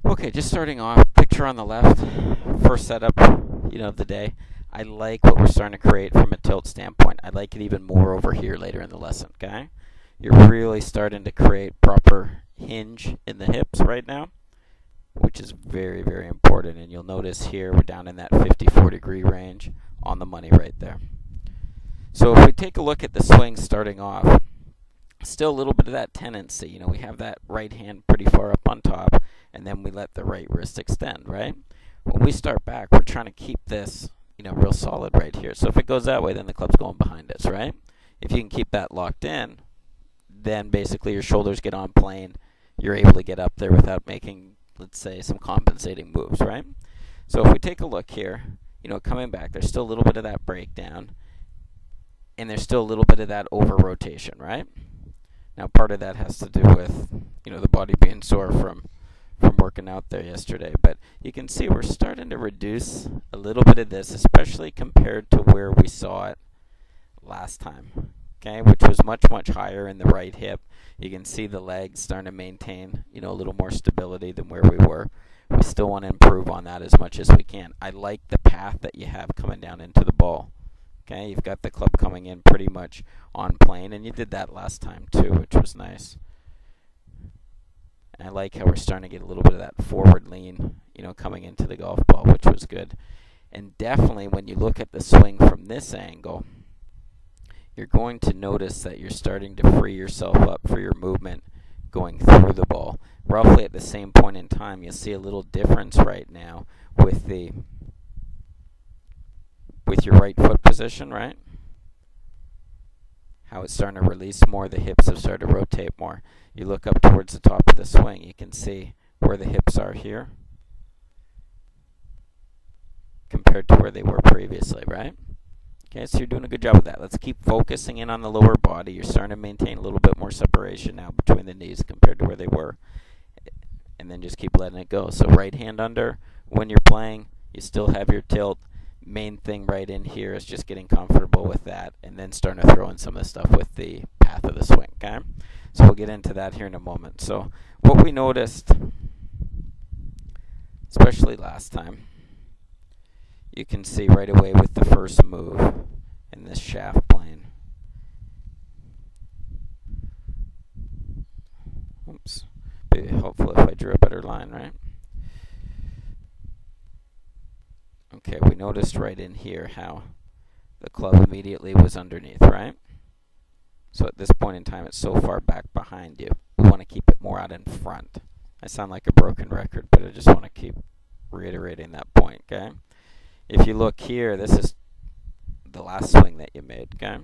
Okay, just starting off, picture on the left, first setup, of the day. I like what we're starting to create from a tilt standpoint. I like it even more over here later in the lesson, okay? You're really starting to create proper hinge in the hips right now, which is very, very important. And you'll notice here we're down in that 54-degree range on the money right there. So if we take a look at the swing starting off, still a little bit of that tendency. We have that right hand pretty far up on top, and then we let the right wrist extend, right? When we start back, we're trying to keep this, real solid right here. So if it goes that way, then the club's going behind us, right? If you can keep that locked in, then basically your shoulders get on plane. You're able to get up there without making, let's say, some compensating moves, right? So if we take a look here, coming back, there's still a little bit of that breakdown, and there's still a little bit of that over-rotation, right? Now, part of that has to do with, the body being sore from working out there yesterday. But you can see we're starting to reduce a little bit of this, especially compared to where we saw it last time, okay, which was much, much higher in the right hip. You can see the legs starting to maintain, a little more stability than where we were. We still want to improve on that as much as we can. I like the path that you have coming down into the ball. Okay, you've got the club coming in pretty much on plane, and you did that last time too, which was nice. And I like how we're starting to get a little bit of that forward lean, coming into the golf ball, which was good. And definitely when you look at the swing from this angle, you're going to notice that you're starting to free yourself up for your movement going through the ball. Roughly at the same point in time, you'll see a little difference right now with your right foot position, right? How it's starting to release more, the hips have started to rotate more. You look up towards the top of the swing, you can see where the hips are here compared to where they were previously, right? Okay, so you're doing a good job with that. Let's keep focusing in on the lower body. You're starting to maintain a little bit more separation now between the knees compared to where they were. And then just keep letting it go. So right hand under, when you're playing, you still have your tilt. Main thing right in here is just getting comfortable with that and then starting to throw in some of the stuff with the path of the swing, okay? So we'll get into that here in a moment. So what we noticed, especially last time, you can see right away with the first move in this shaft plane. Oops. Be helpful if I drew a better line, right? Okay, we noticed right in here how the club immediately was underneath, right? So at this point in time, it's so far back behind you. We want to keep it more out in front. I sound like a broken record, but I just want to keep reiterating that point, okay? If you look here, this is the last swing that you made, okay?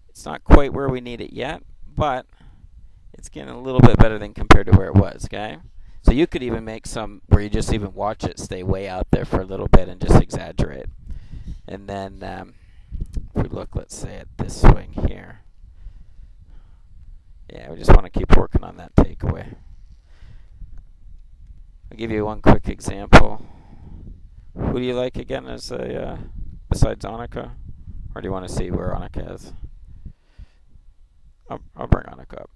It's not quite where we need it yet, but it's getting a little bit better than compared to where it was, okay? So you could even make some where you just even watch it stay way out there for a little bit and just exaggerate. And then if we look, let's say, at this swing here. Yeah, we just want to keep working on that takeaway. I'll give you one quick example. Who do you like again as a besides Annika? Or do you want to see where Annika is? I'll bring Annika up.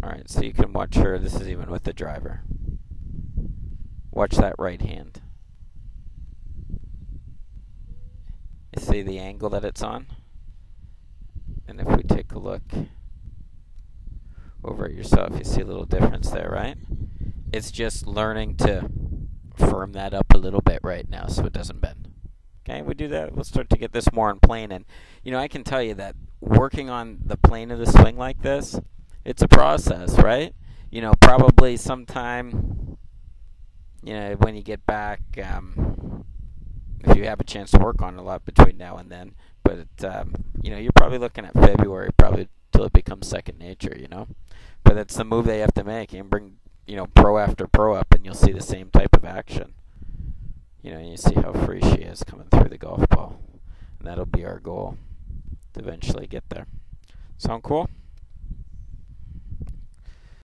Alright, so you can watch her. This is even with the driver. Watch that right hand. You see the angle that it's on? And if we take a look over at yourself, you see a little difference there, right? It's just learning to firm that up a little bit right now so it doesn't bend. Okay, we do that. We'll start to get this more on plane. And, I can tell you that working on the plane of the swing like this, it's a process, right? Probably sometime, when you get back, if you have a chance to work on it a lot between now and then. But, you're probably looking at February, probably till it becomes second nature, But it's the move they have to make. You can bring, pro after pro up, and you'll see the same type of action. You see how free she is coming through the golf ball. And that'll be our goal to eventually get there. Sound cool?